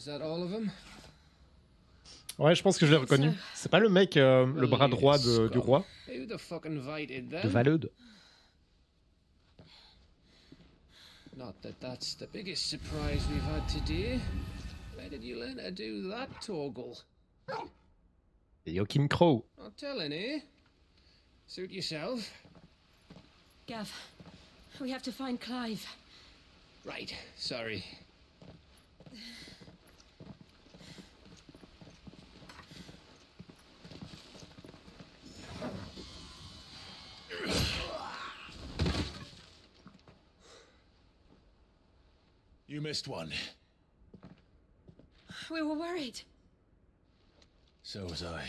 Is that all of them? Ouais, je pense que je l'ai reconnu. C'est pas le mec, le bras droit du roi? Who the fuck invited De them? Valeude. Not that that's the biggest surprise we've had today. Where did you learn to do that, Torgal? Et Joachim Crow. Not telling, eh? Suit yourself. Gav, we have to find Clive. Right, sorry. You missed one. We were worried. So was I.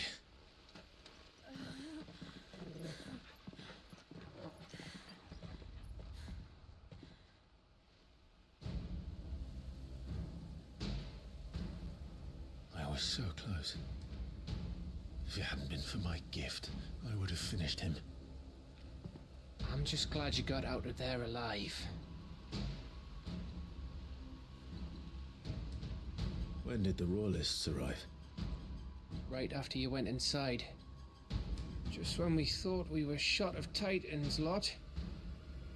I was so close. If it hadn't been for my gift, I would have finished him. I'm just glad you got out of there alive. When did the royalists arrive? Right after you went inside. Just when we thought we were shot of Titans, lot.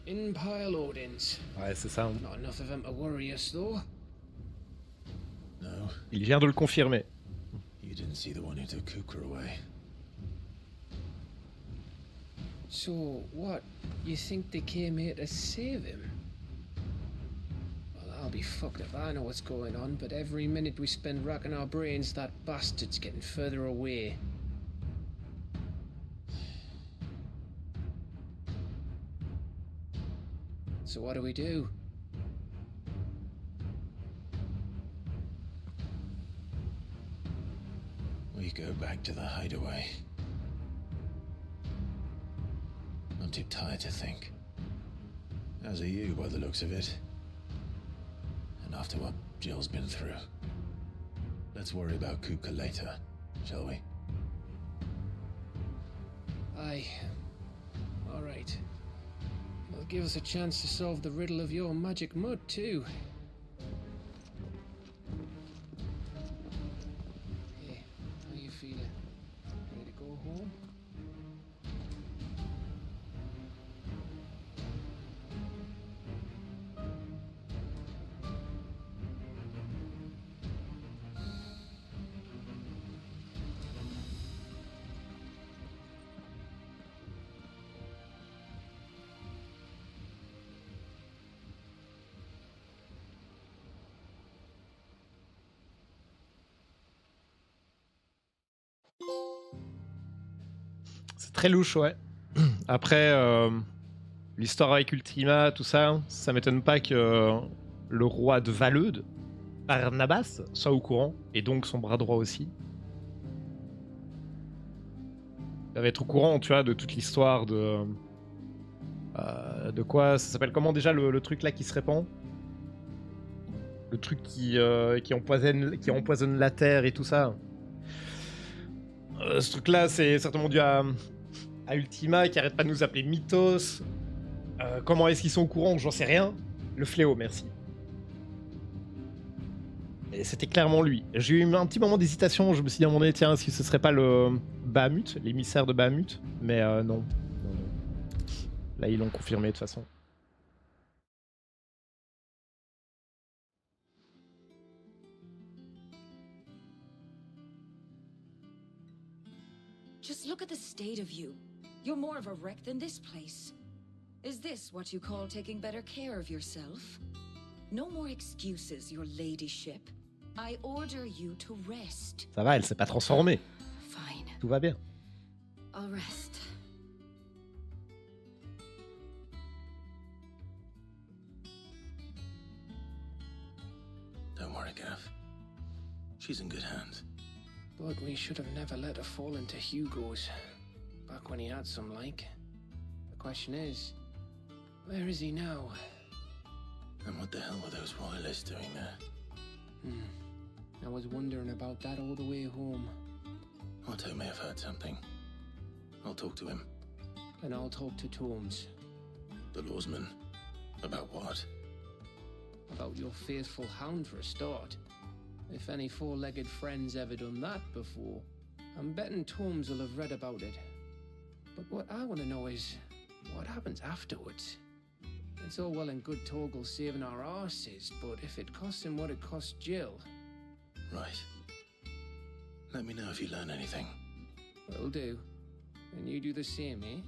In pile Odins. Ouais, c'est ça. Not enough of them to worry us, though. No, Il vient de le confirmer. you didn't see the one who took Kukra away. So, what? You think they came here to save him? Well, I'll be fucked if I know what's going on, but every minute we spend racking our brains, that bastard's getting further away. So what do we do? We go back to the hideaway. I'm too tired to think. As are you, by the looks of it. And after what Jill's been through. Let's worry about Kuka later, shall we? Aye. All right. It'll give us a chance to solve the riddle of your magic mud, too. Hey, how you feeling? Ready to go home? C'est très louche, ouais. Après, l'histoire avec Ultima, tout ça, ça m'étonne pas que le roi de Valeude, Barnabas, soit au courant, et donc son bras droit aussi. Il va être au courant, tu vois, de toute l'histoire de quoi, ça s'appelle comment déjà le truc là qui se répand? Le truc qui empoisonne la terre et tout ça. Ce truc là, c'est certainement dû à Ultima qui arrête pas de nous appeler Mythos. Comment est-ce qu'ils sont au courant? J'en sais rien. Le fléau, merci. Et c'était clairement lui. J'ai eu un petit moment d'hésitation. Je me suis dit à mon nez, tiens, est-ce que ce serait pas le Bahamut, l'émissaire de Bahamut? Mais non. Là, ils l'ont confirmé de toute façon. Just look at the state of you. You're more of a wreck than this place. Is this what you call taking better care of yourself? No more excuses, your ladyship. I order you to rest. Ça va, elle s'est pas transformée. Fine. Tout va bien. I'll rest. Don't worry, Gav. She's in good hands. But we should have never let her fall into Hugo's. Back when he had some like. The question is, where is he now? And what the hell were those royalists doing there? I was wondering about that all the way home. Otto may have heard something. I'll talk to him. And I'll talk to Tomes. The lawsman. About what? About your faithful hound for a start. If any four-legged friend's ever done that before, I'm betting Tomes will have read about it. But what I want to know is, what happens afterwards? It's all well and good Torgal saving our arses, but if it costs him what it cost Jill... Right. Let me know if you learn anything. Will do. And you do the same, eh?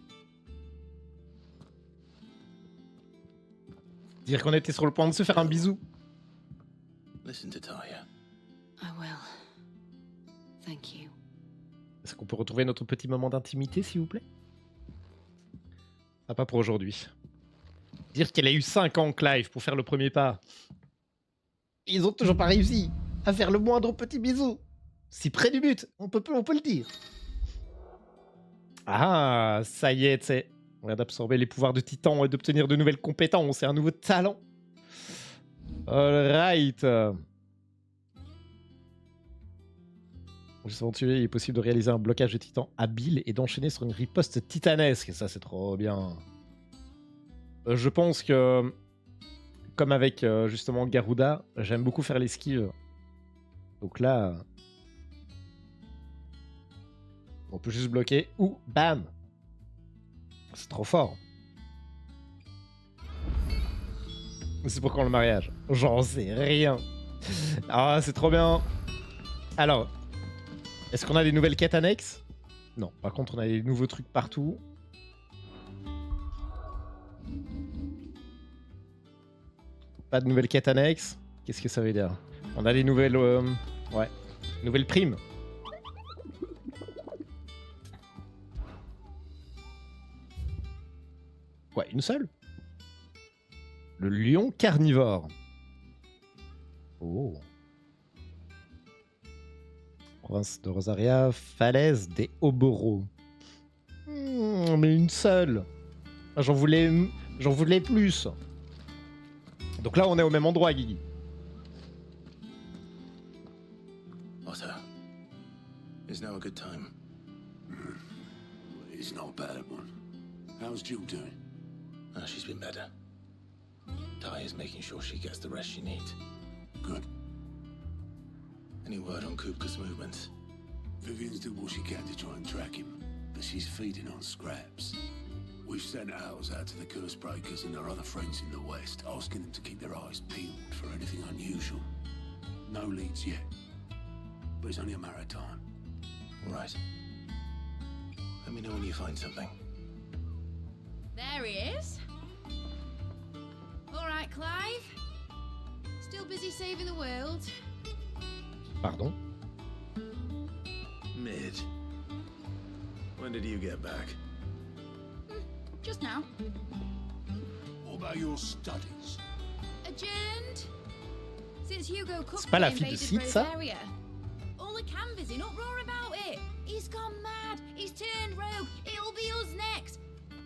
Dire qu'on était sur le point de se faire un bisou. Listen to Talia. I will. Thank you. Est-ce qu'on peut retrouver notre petit moment d'intimité, s'il vous plaît? Ah, pas pour aujourd'hui. Dire qu'elle a eu 5 ans, Clive, pour faire le premier pas. Ils ont toujours pas réussi à faire le moindre petit bisou. Si près du but, on peut le dire. Ah, ça y est, tu sais. On vient d'absorber les pouvoirs de Titan et d'obtenir de nouvelles compétences et un nouveau talent. Alright. Juste avant de tuer, il est possible de réaliser un blocage de Titan habile et d'enchaîner sur une riposte titanesque. Et ça, c'est trop bien. Je pense que, comme avec justement Garuda, j'aime beaucoup faire l'esquive. Donc là, on peut juste bloquer ou bam. C'est trop fort. C'est pour quand le mariage? J'en sais rien. Ah, c'est trop bien. Alors, est-ce qu'on a des nouvelles quêtes annexes? Non, par contre, on a des nouveaux trucs partout. Pas de nouvelles quêtes annexes. Qu'est-ce que ça veut dire? On a des nouvelles... ouais, nouvelles primes. Quoi, une seule? Le lion carnivore. Oh. Province de Rosaria, falaise des Oboros. Mais une seule. J'en voulais plus. Donc là, on est au même endroit, Guigui. Otto, is now a good time? It's not a bad one. How's Jill doing? Oh, she's been better. Talia's making sure she gets the rest she needs. Good. Any word on Kupka's movements? Vivian's doing what she can to try and track him, but she's feeding on scraps. We've sent ours out to the curse breakers and our other friends in the west, asking them to keep their eyes peeled for anything unusual. No leads yet, but it's only a matter of time. Right. Let me know when you find something. There he is. All right, Clive. Still busy saving the world. Pardon? Mid. When did you get back? Just now. What about your studies? Adjourned. Since Hugo Cook C'est pas la fille de invaded Sid, ça? Rosaria. All the canvas in uproar about it. He's gone mad. He's turned rogue. It'll be us next.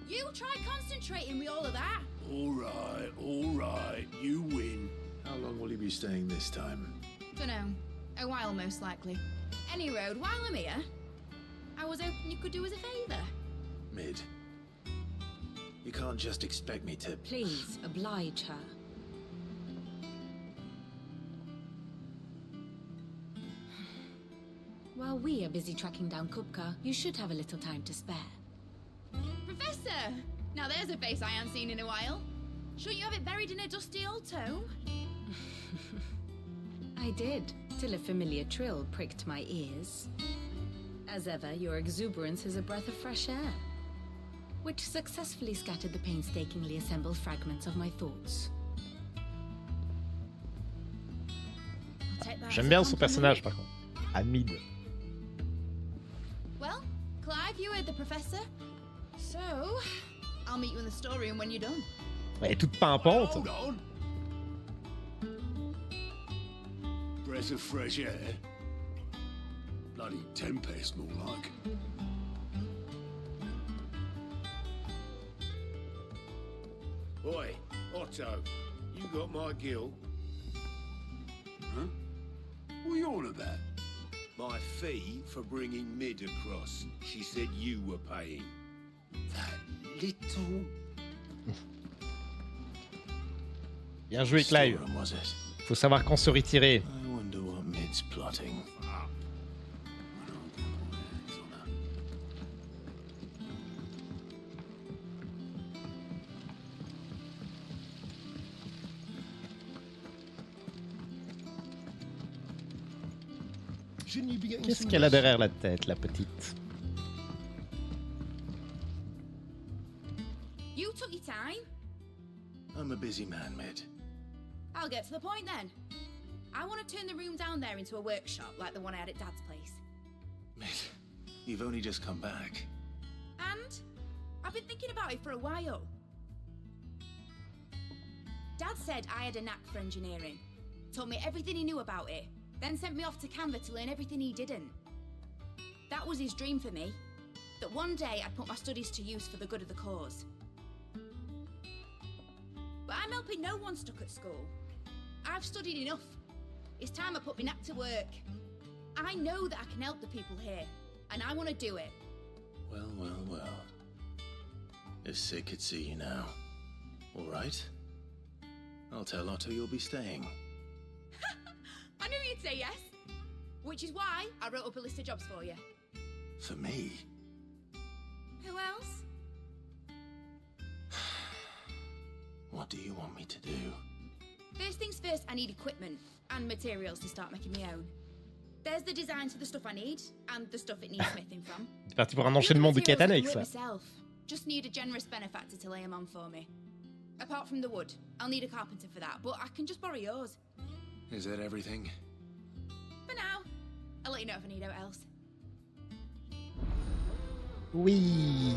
You try concentrating with all of that. All right, you win. How long will you be staying this time? Dunno. A while, most likely. Any road, while I'm here, I was hoping you could do us a favour. Mid. You can't just expect me to... Please, oblige her. While we are busy tracking down Kupka, you should have a little time to spare. Professor! Now there's a face I haven't seen in a while. Shouldn't you have it buried in a dusty old tome? I did, till a familiar trill pricked my ears. As ever, your exuberance is a breath of fresh air, which successfully scattered the painstakingly assembled fragments of my thoughts. I'll take that J'aime as a bien son compliment. personnage, par contre. Hamid. Well, Clive, you heard the professor. So, I'll meet you in the storeroom when you're done. Elle est toute pimpante. Hold on. Breath of fresh air. Bloody tempest, more like. Oi, Otto, you got my gill? Huh? What are you on about? My fee for bringing Mid across. She said you were paying. That little... Bien joué, Clive. Storeroom, was it? Faut savoir quand se retirer. I wonder what Mid needs plotting. Qu'est-ce qu'elle a derrière la tête, la petite? You took your time. I'm a busy man, Mid. I'll get to the point then. I want to turn the room down there into a workshop like the one I had at Dad's place. Mid, you've only just come back. And I've been thinking about it for a while. Dad said I had a knack for engineering. Told me everything he knew about it. Then sent me off to Canva to learn everything he didn't. That was his dream for me. That one day I'd put my studies to use for the good of the cause. But I'm helping no one stuck at school. I've studied enough. It's time I put my knack to work. I know that I can help the people here, and I want to do it. Well, well, well. If Sid could see you now. All right. I'll tell Otto you'll be staying. I knew you'd say yes. Which is why I wrote up a list of jobs for you. For me? Who else? What do you want me to do? First things first, I need equipment and materials to start making my own. There's the designs for the stuff I need and the stuff it needs smithing from. C'est parti pour un enchaînement de quêtes annexes, ça. Myself. Just need a generous benefactor to lay them on for me. Apart from the wood, I'll need a carpenter for that, but I can just borrow yours. Is that everything? For now. I'll let you know if I need out else. Oui.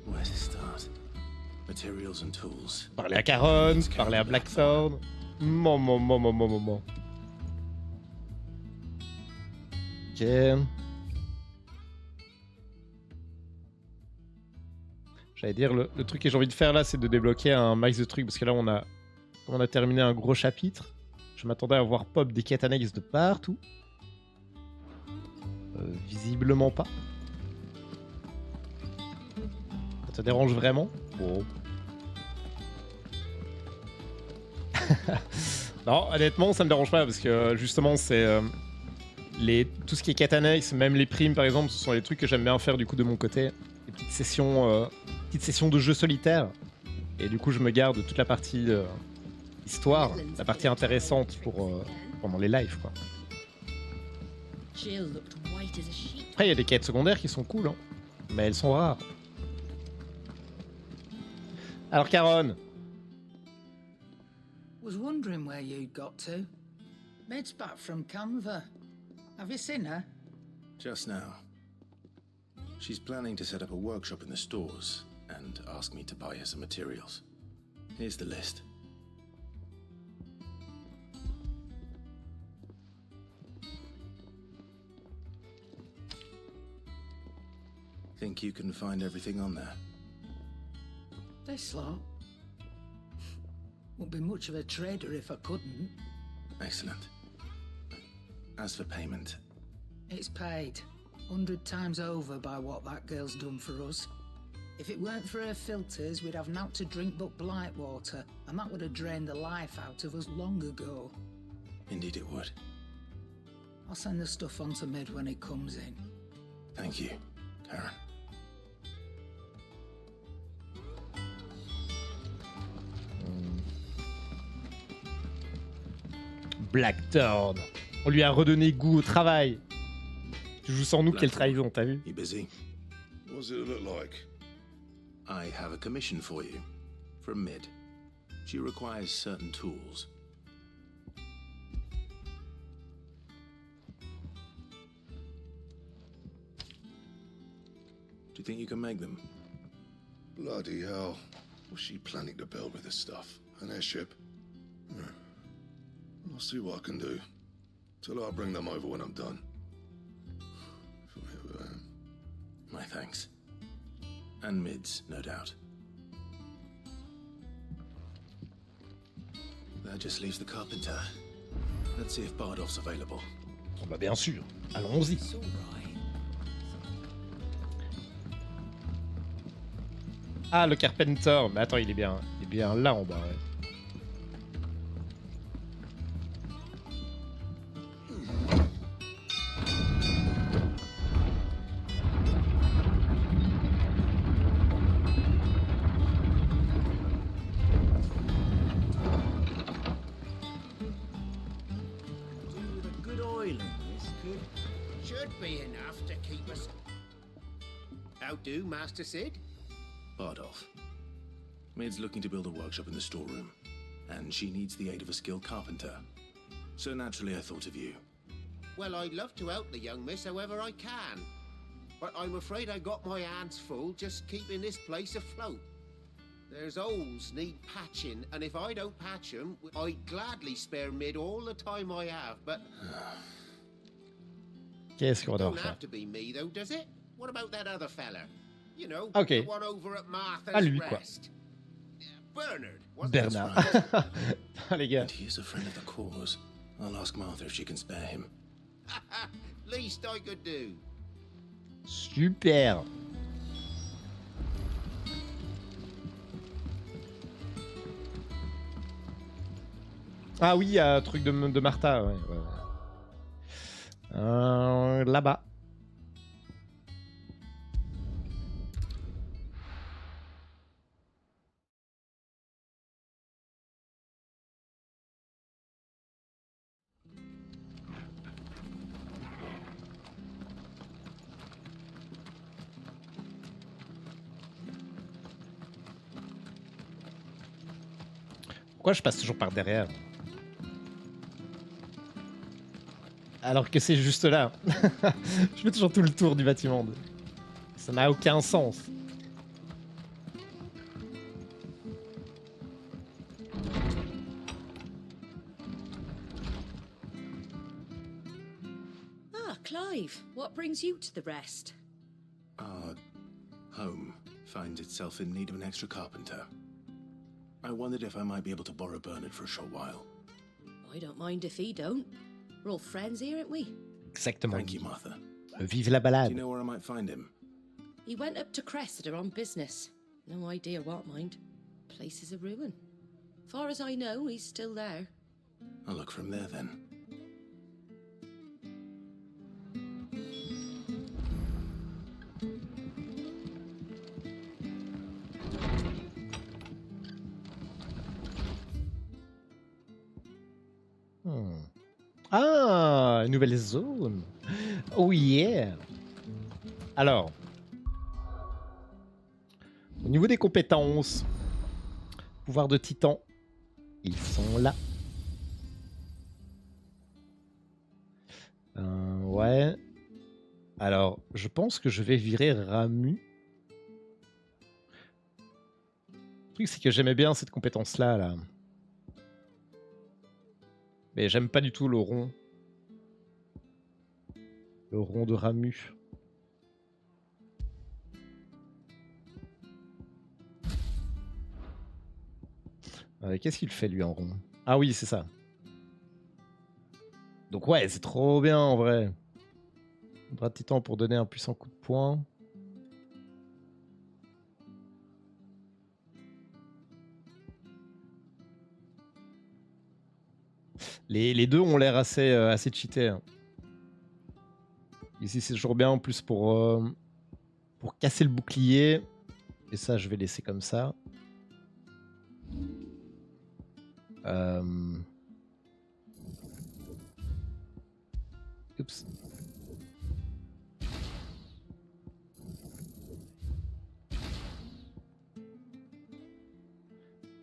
Where to start? Materials and tools. Parler à Caron, parler à Blackthorn. Moment. Ok. J'allais dire, le truc que j'ai envie de faire là, c'est de débloquer un max de trucs, parce que là, on a terminé un gros chapitre. Je m'attendais à voir pop des quêtes annexes de partout. Visiblement pas. Ça te dérange vraiment? Bon. Non, honnêtement, ça me dérange pas, parce que justement, c'est... tout ce qui est quêtes annexes, même les primes par exemple, ce sont les trucs que j'aime bien faire du coup de mon côté. Des petites sessions de jeu solitaire. Et du coup, je me garde toute la partie histoire, la partie intéressante pour pendant les lives, quoi. Après, il y a des quêtes secondaires qui sont cool, hein, mais elles sont rares. Alors, Caron. Was wondering where you got to. Mid's back from Canva. Have you seen her? Just now. She's planning to set up a workshop in the stores and ask me to buy her some materials. Here's the list. Think you can find everything on there? This lot. Wouldn't be much of a trader if I couldn't. Excellent. As for payment... It's paid. 100 times over by what that girl's done for us. If it weren't for her filters, we'd have naught to drink but blight water, and that would have drained the life out of us long ago. Indeed it would. I'll send the stuff on to Mid when it comes in. Thank you, Karen. Blackthorn. On lui a redonné goût au travail. Tu joues sans nous, quelle trahison, t'as vu? You busy? What does it look like? I have a commission for you. From Mid. She requires certain tools. Do you think you can make them? Bloody hell. What's she planning to build with this stuff? An airship? I'll see what I can do. Tell her I'll bring them over when I'm done. My thanks. And Mid's, no doubt. That just leaves the carpenter. Let's see if Bardolph's available. Oh bah bien sûr, allons-y. Ah, le carpenter. Mais attends, il est bien là en bas, ouais. high enough to keep us. How do, Master Sid? Bardolph. Maid's looking to build a workshop in the storeroom, and she needs the aid of a skilled carpenter. So naturally I thought of you. Well, I'd love to help the young miss however I can. But I'm afraid I got my hands full just keeping this place afloat. There's holes need patching, and if I don't patch them, I'd gladly spare Mid all the time I have, but... Qu'est-ce qu'on doit Don't faire? have to be me, though, does it? What about that other fella? You know, Okay. the one over at Martha's Ah, lui, quoi. Rest. Bernard, wasn't it? Bernard. Ah, les gars. And he is a friend of the cause. I'll ask Martha if she can spare him. Least I could do. Super. Ah oui, truc de Martha, ouais. Là-bas. Pourquoi je passe toujours par derrière? Alors que c'est juste là. Je fais toujours tout le tour du bâtiment. Ça n'a aucun sens. Ah, Clive, what brings you to the rest? Our home finds itself in need of an extra carpenter. I wondered if I might be able to borrow Bernard for a short while. I don't mind if he don't. We're all friends here, aren't we? Exactement. Thank you, Martha. Vive la Do you balade. know where I might find him? He went up to Cressida on business. No idea what, mind. Place is a ruin. Far as I know, he's still there. I'll look for him there then. Ah, une nouvelle zone. Oh yeah. Alors, au niveau des compétences, pouvoir de titan, ils sont là. Ouais. Alors, je pense que je vais virer Ramu. Le truc, c'est que j'aimais bien cette compétence-là, là. Mais j'aime pas du tout le rond. Le rond de Ramu. Qu'est-ce qu'il fait lui en rond? Ah oui, c'est ça. Donc ouais, c'est trop bien en vrai. Bras de titan pour donner un puissant coup de poing. Les deux ont l'air assez cheatés. Hein. Ici, c'est toujours bien en plus pour casser le bouclier. Et ça, je vais laisser comme ça. Oups.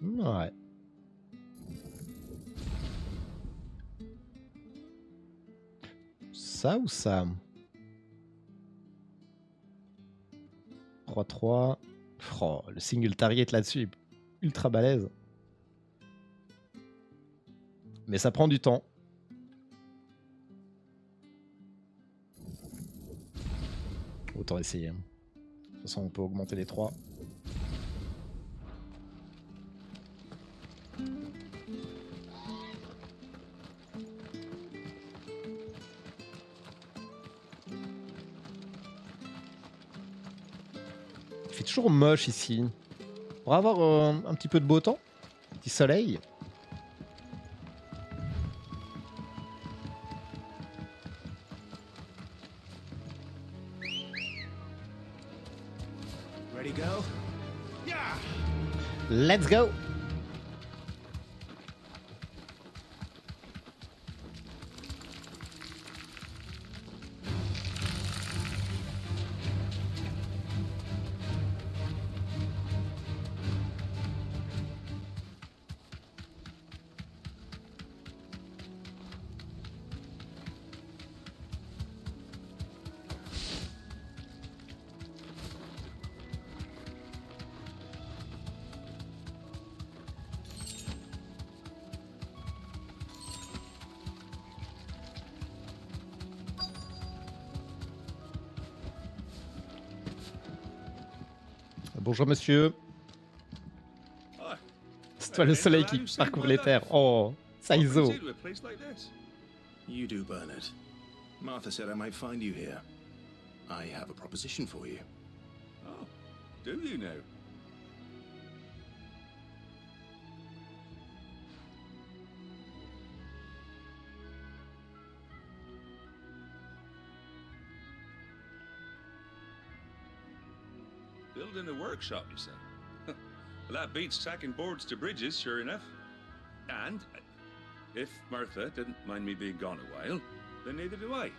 Ouais. Ça ou ça? 3-3. Oh, le single target là-dessus est ultra balèze. Mais ça prend du temps. Autant essayer. De toute façon, on peut augmenter les 3. Il fait toujours moche ici. Pour avoir un petit peu de beau temps, un petit soleil. Ready, go? Yeah! Let's go! Bonjour monsieur. C'est toi le soleil qui parcourt les terres. Oh, Saizo. You do, Bernard. Martha said I might find you here. I have a proposition for you. Oh, do you now? Building a workshop, you say? Well, that beats tacking boards to bridges, sure enough. And if Martha didn't mind me being gone a while, then neither do I.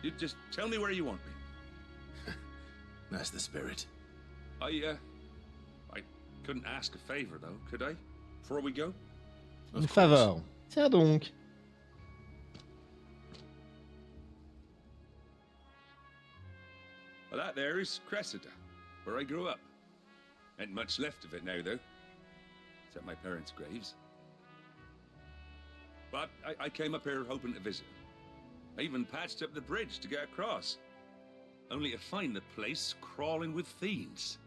You just tell me where you want me. That's the spirit. I couldn't ask a favor, though, could I? Before we go? Une faveur. Tiens donc. Well, that there is Cressida, where I grew up. Ain't much left of it now, though. Except my parents' graves. But I came up here hoping to visit. I even patched up the bridge to get across. Only to find the place crawling with fiends.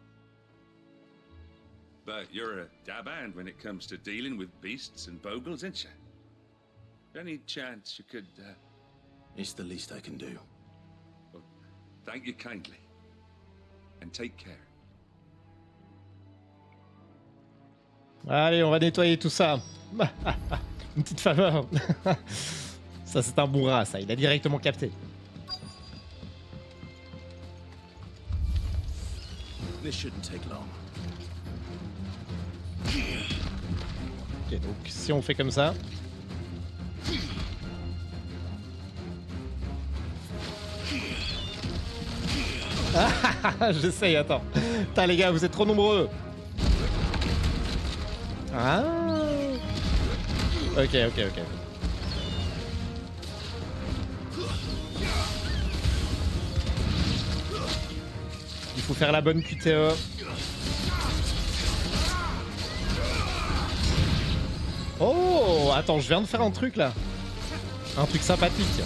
But you're a dab hand when it comes to dealing with beasts and bogles, ain't you? Any chance you could, It's the least I can do. Well, thank you kindly. And take care. Allez, on va nettoyer tout ça. Une petite faveur. Ça, c'est un bon rat, ça. Il a directement capté. This shouldn't take long. Ok, donc si on fait comme ça. J'essaye, attends. Putain, les gars, vous êtes trop nombreux. Ah. Ok. Il faut faire la bonne QTE. Oh, attends, je viens de faire un truc là. Un truc sympathique.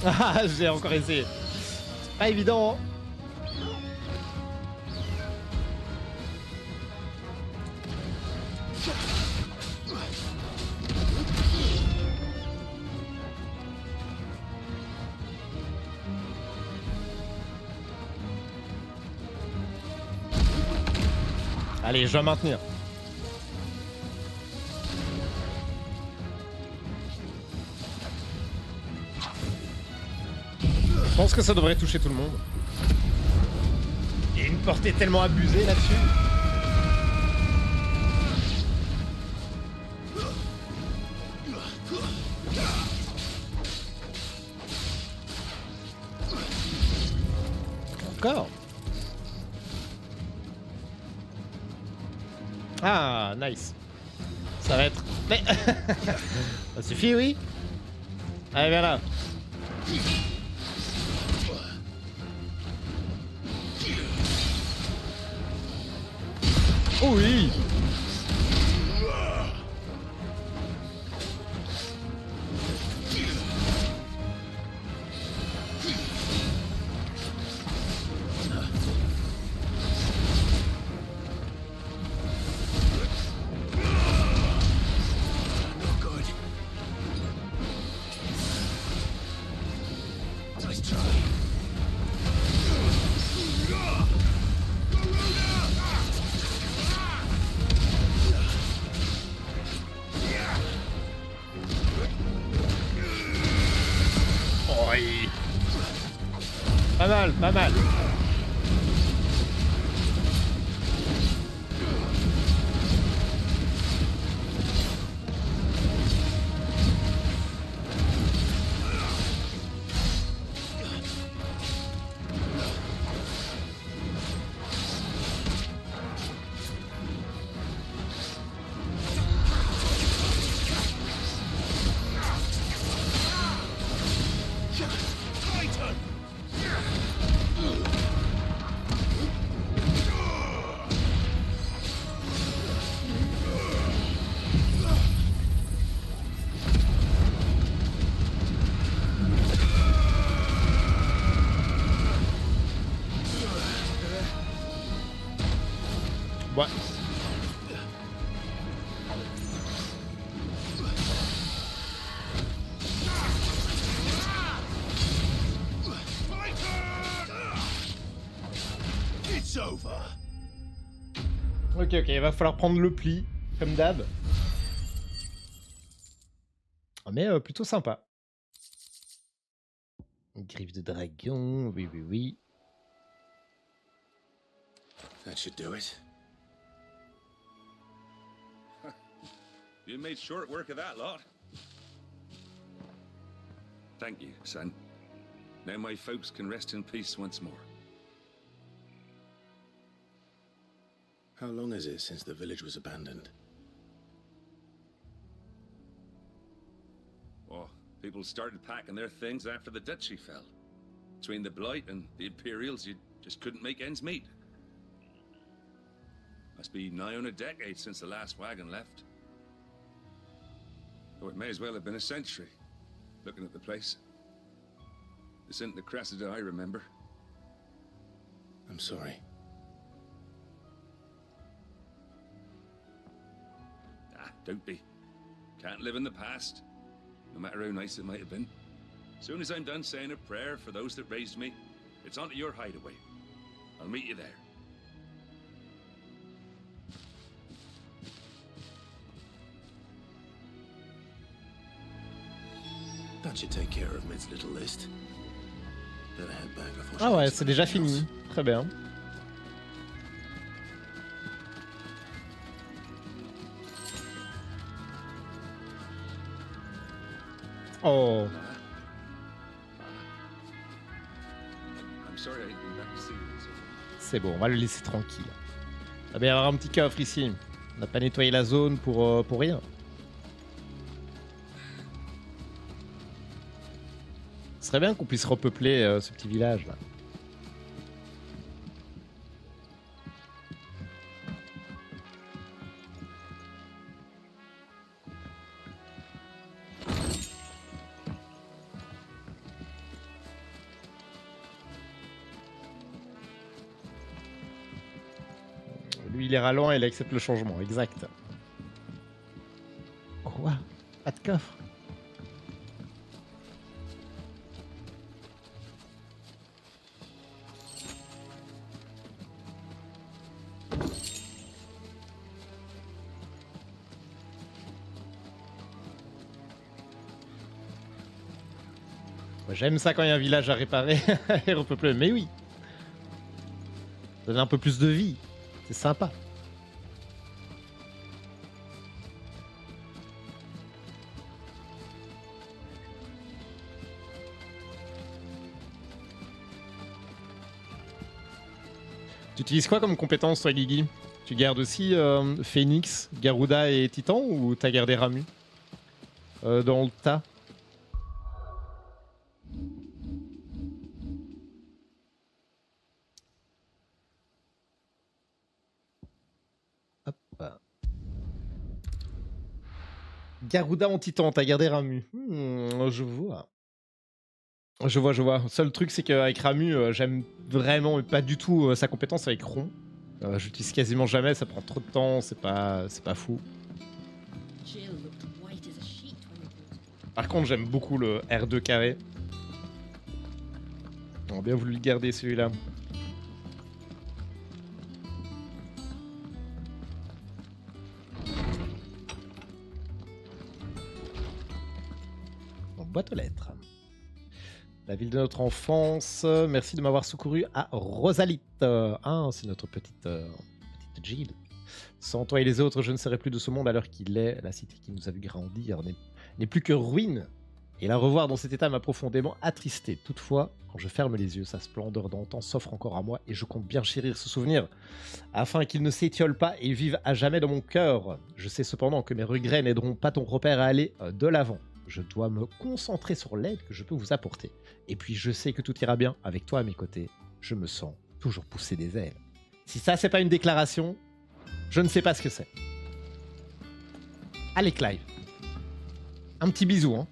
Ah, j'ai encore essayé. C'est pas évident. Allez, je vais maintenir. Je pense que ça devrait toucher tout le monde. Il y a une portée tellement abusée là-dessus. Encore. Ah, nice. Ça va être... Mais... ça suffit, oui. Allez, viens là. Oh oui. Pas mal. It's over. Ok, il va falloir prendre le pli, comme d'hab. Mais plutôt sympa. Griffe de dragon, oui. That should do it. You made short work of that lot. Thank you, son. Now my folks can rest in peace once more. How long is it since the village was abandoned? Oh, people started packing their things after the duchy fell. Between the Blight and the Imperials, you just couldn't make ends meet. Must be nigh on a decade since the last wagon left. Oh, it may as well have been a century, looking at the place. This isn't the Cressida I remember. I'm sorry. Ah, don't be. Can't live in the past, no matter how nice it might have been. Soon as I'm done saying a prayer for those that raised me, it's on to your hideaway. I'll meet you there. That should take care of Mid's little list. Better head back before Ah ouais, she c'est déjà fini. Très bien. Oh. I'm sorry I didn't back to see you. C'est bon, on va le laisser tranquille. Il va bien y avoir un petit coffre ici. On n'a pas nettoyé la zone pour rien. Ce serait bien qu'on puisse repeupler ce petit village là. Lui il est ralent et il accepte le changement, exact. Quoi? Pas de coffre? J'aime ça quand il y a un village à réparer et repeupler, mais oui. Ça donne un peu plus de vie, c'est sympa. Tu utilises quoi comme compétence toi Guigui? Tu gardes aussi Phoenix, Garuda et Titan ou t'as gardé Ramu dans le tas? Garuda en titan, t'as gardé Ramu. Je vois. Je vois. Seul truc, c'est qu'avec Ramu, j'aime vraiment pas du tout sa compétence avec Ron. J'utilise quasiment jamais, ça prend trop de temps, c'est pas fou. Par contre, j'aime beaucoup le R2 carré. On a bien voulu le garder celui-là. Boîte aux lettres. La ville de notre enfance. Merci de m'avoir secouru à Rosalite. Ah, c'est notre petite Jill. Sans toi et les autres, je ne serais plus de ce monde à l'heure qu'il est. La cité qui nous a vu grandir n'est plus que ruine. Et la revoir dans cet état m'a profondément attristé. Toutefois, quand je ferme les yeux, sa splendeur d'antan s'offre encore à moi et je compte bien chérir ce souvenir afin qu'il ne s'étiole pas et vive à jamais dans mon cœur. Je sais cependant que mes regrets n'aideront pas ton repère à aller de l'avant. Je dois me concentrer sur l'aide que je peux vous apporter. Et puis je sais que tout ira bien avec toi à mes côtés. Je me sens toujours pousser des ailes. Si ça, c'est pas une déclaration, je ne sais pas ce que c'est. Allez, Clive. Un petit bisou, hein.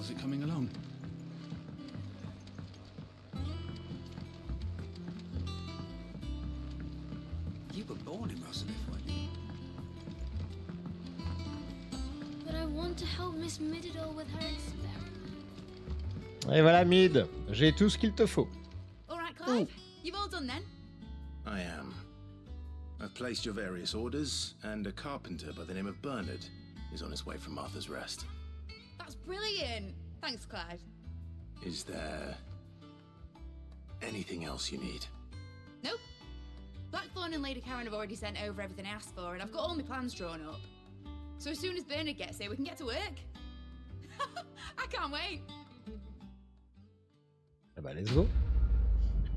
How's it coming along? You were born in Russellif, weren't you? But I want to help Miss Mididol with her experiment. Et voilà, Mid, j'ai tout ce qu'il te faut. All right, Clive. You've all done then? I am. I've placed your various orders, and a carpenter by the name of Bernard is on his way from Martha's Rest. That's brilliant. Thanks, Clive. Is there anything else you need? Nope. Blackthorn and Lady Karen have already sent over everything I asked for, and I've got all my plans drawn up. So as soon as Bernard gets here, we can get to work. I can't wait. Ah bah, let's go.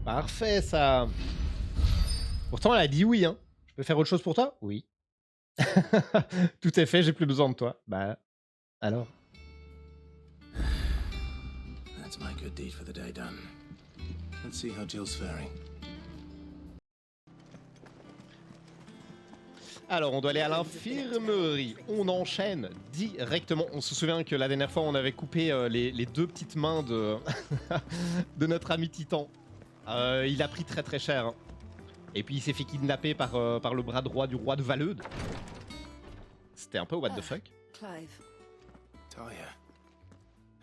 Parfait, ça. Pourtant, elle a dit oui, hein. Je peux faire autre chose pour toi? Oui. Tout est fait, j'ai plus besoin de toi. Bah, alors. That's my good deed for the day done. Let's see how Jill's faring. Alors, on doit aller à l'infirmerie. On enchaîne directement. On se souvient que la dernière fois, on avait coupé les deux petites mains de, de notre ami Titan. Il a pris très très cher. Hein. Et puis, il s'est fait kidnapper par le bras droit du roi de Valeude. C'était un peu what the fuck. Clive, Talia,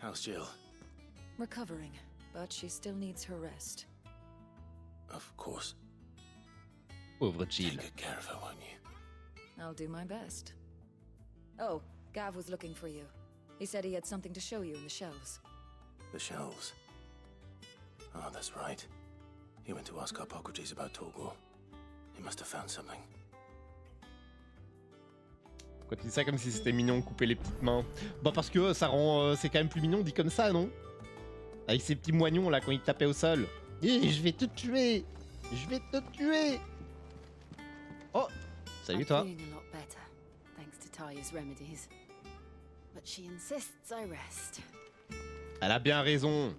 how's Jill? recovering, but she still needs her rest. Of course. Pauvre Jill. Take good care of her, won't you? I'll do my best. Oh, Gav was looking for you. He said he had something to show you in the shelves. The shelves. Oh, that's right. He went to ask Harpocrates about Torgor. He must have found something. Pourquoi tu dis ça comme si c'était mignon de couper les petites mains? Bah parce que ça rend... c'est quand même plus mignon dit comme ça, non? Avec ses petits moignons là quand il tapait au sol. Eh, je vais te tuer! Je vais te tuer! Oh! Salut toi! I'm feeling a lot better, thanks to Talia's remedies. But she insists I rest. Elle a bien raison.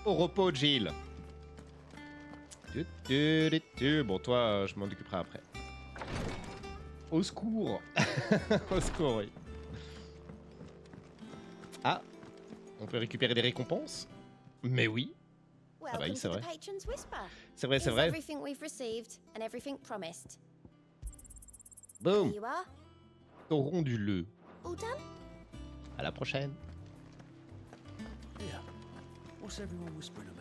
Au repos, Jill. Bon, toi, je m'en occuperai après. Au secours. Au secours, oui. Ah, on peut récupérer des récompenses? Mais oui. Ah bah oui, c'est vrai. C'est vrai, c'est vrai. Everything we've received and everything promised. Boom. Here you are. Tauron du leu. All done? À la prochaine. Yeah. What's everyone whispering about?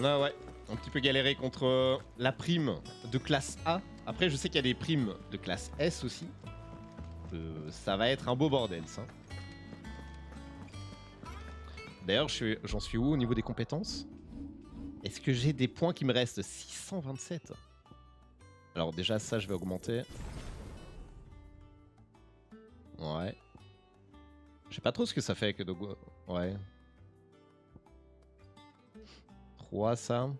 Ah ouais, un petit peu galéré contre la prime de classe A. Après, je sais qu'il y a des primes de classe S aussi. Ça va être un beau bordel, ça. D'ailleurs, j'en suis où au niveau des compétences? Est-ce que j'ai des points qui me restent? 627. Alors déjà, ça, je vais augmenter. Ouais. Je sais pas trop ce que ça fait que de... Ouais. 3, ça.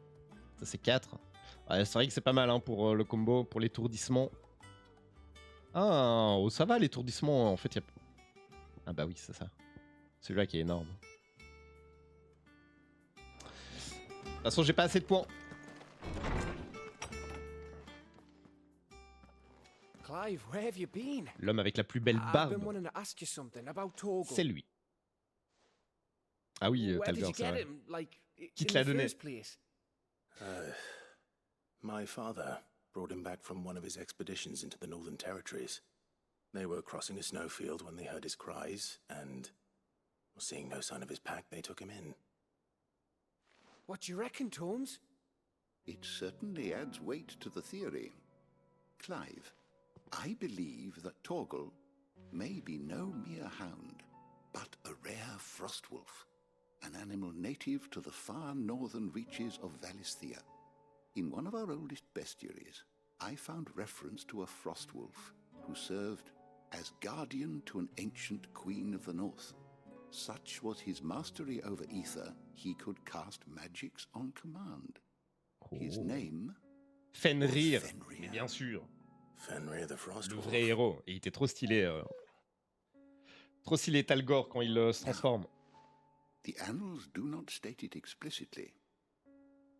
Ça, c'est 4. Ouais, c'est vrai que c'est pas mal hein, pour le combo, pour l'étourdissement. Ah, oh, ça va, l'étourdissement. En fait, il y a... Ah bah oui, c'est ça. Celui-là qui est énorme. De toute façon, j'ai pas assez de points. Clive, where have you been? L'homme avec la plus belle barbe. C'est lui. Ah oui, Talgor, c'est vrai. Qui te l'a donné? My father brought him back from one of his expeditions into the Northern Territories. They were crossing a snowfield when they heard his cries, and seeing no sign of his pack, they took him in. What do you reckon, Tomes? It certainly adds weight to the theory. Clive, I believe that Torgal may be no mere hound, but a rare frostwolf, an animal native to the far northern reaches of Valisthea. In one of our oldest bestiaries, I found reference to a frostwolf who served as guardian to an ancient queen of the north. Such was his mastery over ether, he could cast magics on command. His name? Fenrir, mais bien sûr. Fenrir the Frostwolf. Le vrai héros. Et il était trop stylé. Trop stylé Talgor quand il se transforme. The annals do not state it explicitly,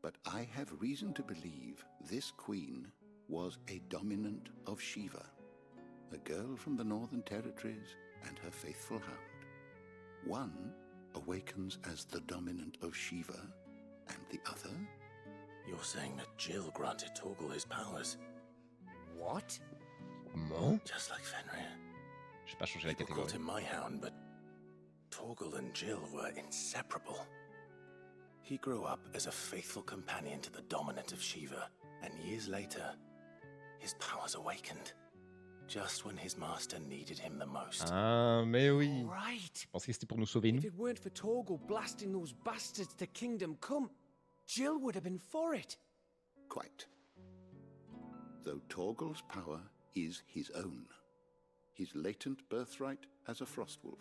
but I have reason to believe this queen was a dominant of Shiva. a girl from the Northern Territories and her faithful hound. One awakens as the dominant of Shiva, and the other... You're saying that Jill granted Torgal his powers? What? Comment? Just like Fenrir. J'ai pas changé la People called catégorie. him my hound, but Torgal and Jill were inseparable. He grew up as a faithful companion to the dominant of Shiva, and years later, his powers awakened. Just when his master needed him the most. Ah, mais oui. Right. Je pensais que c'était pour nous sauver, nous. If it weren't for Torgal blasting those bastards to Kingdom Come, Jill would have been for it. Quite. Though Torgal's power is his own, his latent birthright as a Frostwolf,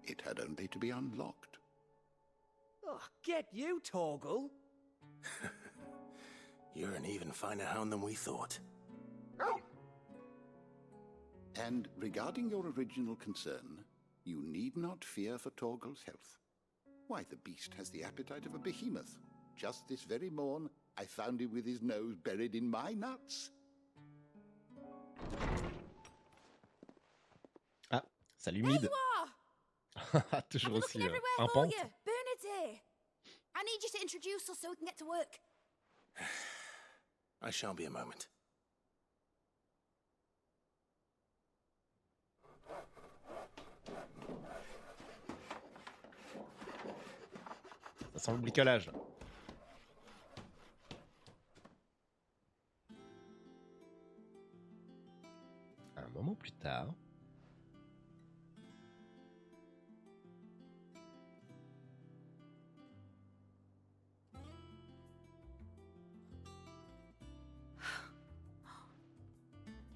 it had only to be unlocked. Oh, get you, Torgal. You're an even finer hound than we thought. And regarding your original concern, you need not fear for Torgal's health. Why, the beast has the appetite of a behemoth. Just this very morn, I found him with his nose buried in my nuts. Ah, salut There Mid. you are! I've Toujours been aussi looking everywhere un for pan. you. Bernard's here. I need you to introduce us so we can get to work. I shall be a moment. Ça sent le bricolage. Un moment plus tard.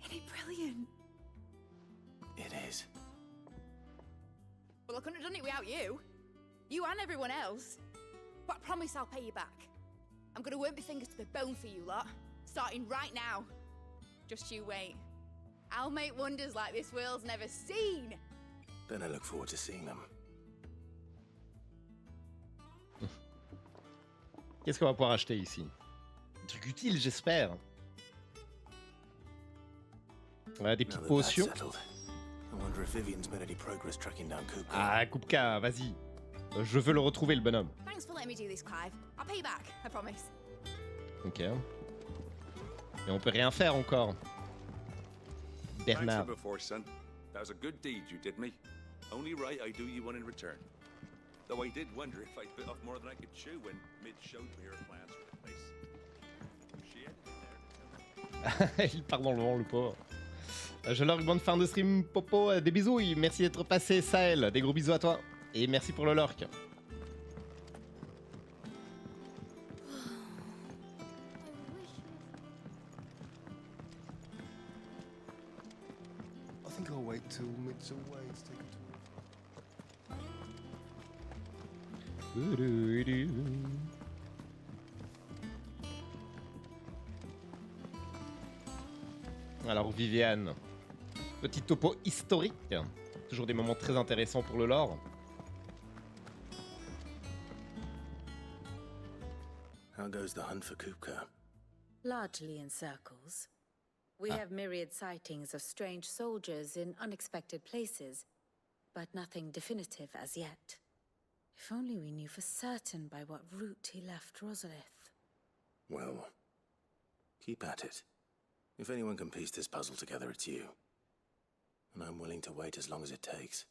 Isn't it brilliant? It is. Well, I couldn't have done it without you. You and everyone else. But I promise I'll pay you back. I'm gonna work my fingers to the bone for you lot, starting right now. Just you wait. I'll make wonders like this world's never seen. Then I look forward to seeing them. Qu'est-ce qu'on va pouvoir acheter ici? Des trucs utiles, j'espère. Ouais, des Now petites that that's potions. settled, I wonder if Vivian's made any progress tracking down Kupka. Ah, Kupka, vas-y. Je veux le retrouver, le bonhomme. Thanks for letting me do this, Clive. I'll pay you back, I promise. Ok. Et on peut rien faire encore. Thanks for Bernard. before, son. That was a good deed you did me. Only right I do you one in return. Though I did wonder if I bit off more than I could chew when Mid showed me her plans for the place. She had it there. Il part dans le vent, le pauvre. Je leur bonne fin de stream, Popo. Des bisous. Merci d'être passé, Sahel. Des gros bisous à toi. Et merci pour le lurk. I think I'll wait till Mid's away to take a tour. Alors, Viviane. Petit topo historique. Toujours des moments très intéressants pour le lore. How goes the hunt for Kupka? Largely in circles. We have myriad sightings of strange soldiers in unexpected places, but nothing definitive as yet. If only we knew for certain by what route he left Rosalith. Well, keep at it. If anyone can piece this puzzle together, it's you. And I'm willing to wait as long as it takes.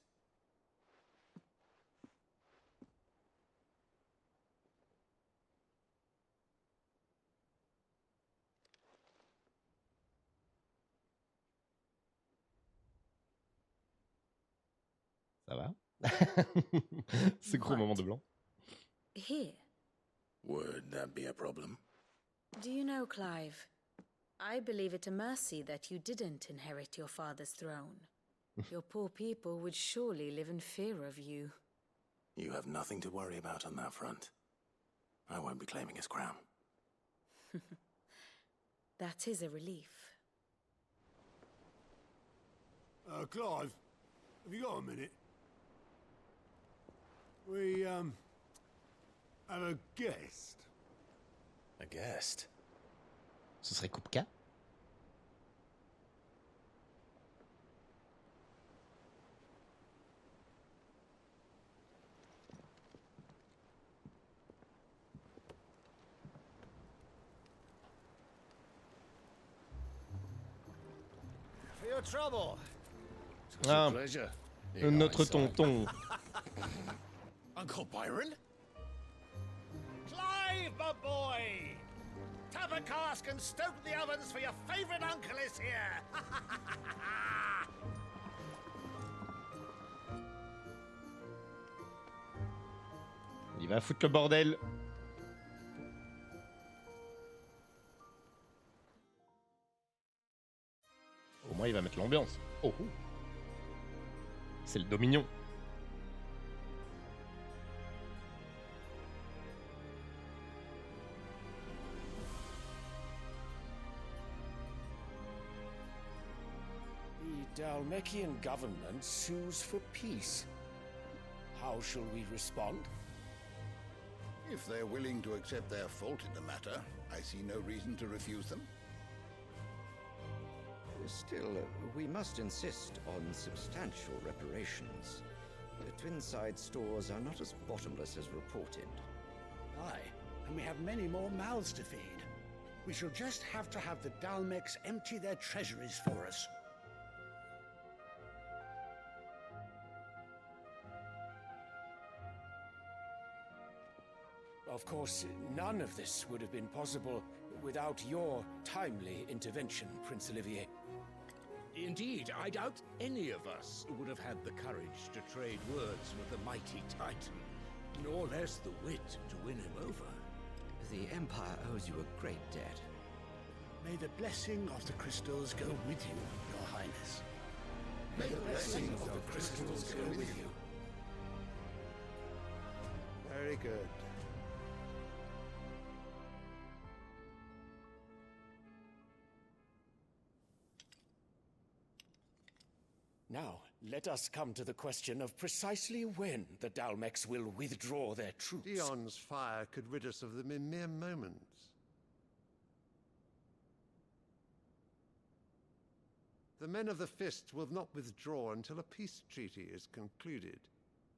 Ça va? Ce gros moment de blanc. Here. Would that be a problem? Do you know, Clive? I believe it a mercy that you didn't inherit your father's throne. Your poor people would surely live in fear of you. You have nothing to worry about on that front. I won't be claiming his crown. That is a relief. Clive, have you got a minute? We, have a guest. A guest? Ce serait Kupka? trouble? Ah, Pleasure. notre tonton. Uncle Byron? Clive, my boy! Tap a cask and stoke the ovens for your favorite uncle is here! Il va foutre le bordel. Au moins, il va mettre l'ambiance. Oh, oh. C'est le Dominion. The Dalmekian government sues for peace. How shall we respond? If they're willing to accept their fault in the matter, I see no reason to refuse them. Still, we must insist on substantial reparations. The Twinside stores are not as bottomless as reported. Aye, and we have many more mouths to feed. We shall just have to have the Dalmecs empty their treasuries for us. Of course, none of this would have been possible without your timely intervention, Prince Olivier. Indeed, I doubt any of us would have had the courage to trade words with the mighty Titan, nor less the wit to win him over. The Empire owes you a great debt. May the blessing of the crystals go with you, Your Highness. May the blessing of the crystals go with you. Very good. Now, let us come to the question of precisely when the Dalmecs will withdraw their troops. Dion's fire could rid us of them in mere moments. The men of the Fist will not withdraw until a peace treaty is concluded.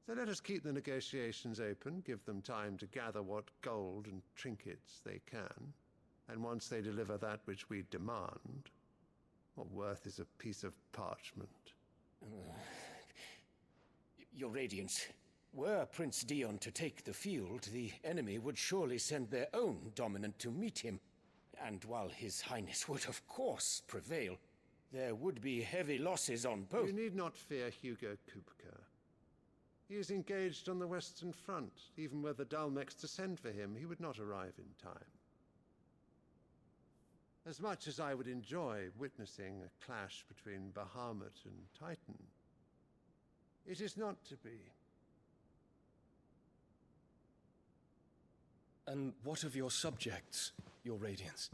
So let us keep the negotiations open, give them time to gather what gold and trinkets they can, and once they deliver that which we demand, what worth is a piece of parchment? Your Radiance, were Prince Dion to take the field, the enemy would surely send their own dominant to meet him. And while His Highness would of course prevail, there would be heavy losses on both. You need not fear Hugo Kupka. He is engaged on the Western Front. Even were the Dalmecs to send for him, he would not arrive in time. As much as I would enjoy witnessing a clash between Bahamut and Titan, it is not to be. And what of your subjects, Your Radiance?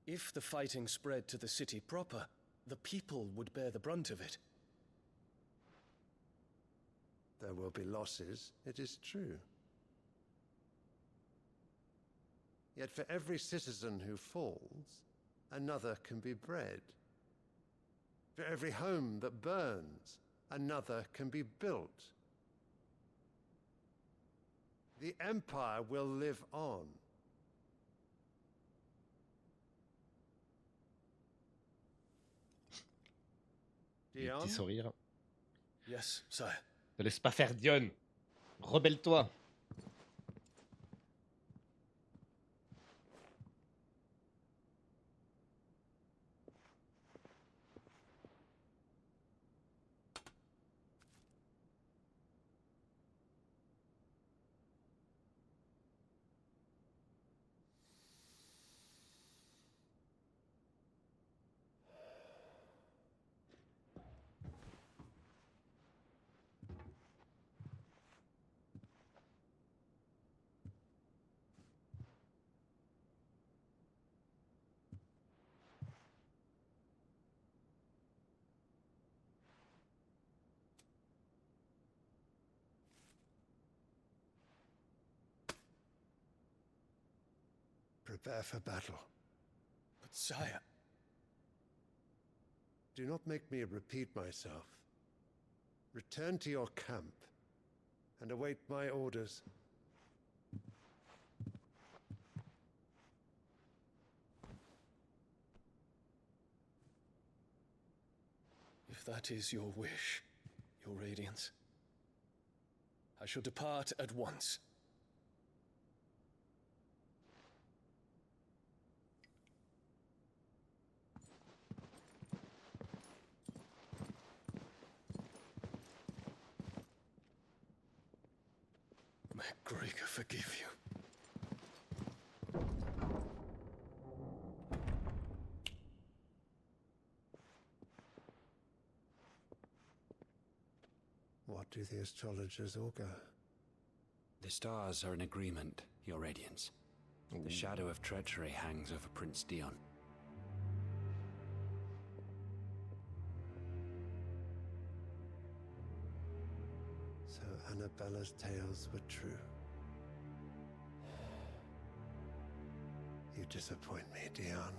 If the fighting spread to the city proper, the people would bear the brunt of it. There will be losses, it is true. Yet for every citizen who falls, another can be bred. For every home that burns, another can be built. The Empire will live on. Dion? Petit sourire. Yes, sire. Ne laisse pas faire Dion. Rebelle-toi. Prepare for battle. But sire... Do not make me repeat myself. Return to your camp and await my orders. If that is your wish, your Radiance, I shall depart at once. May Gregor forgive you. What do the astrologers augur? The stars are in agreement, Your Radiance. The shadow of treachery hangs over Prince Dion. So Annabella's tales were true. You disappoint me, Dion.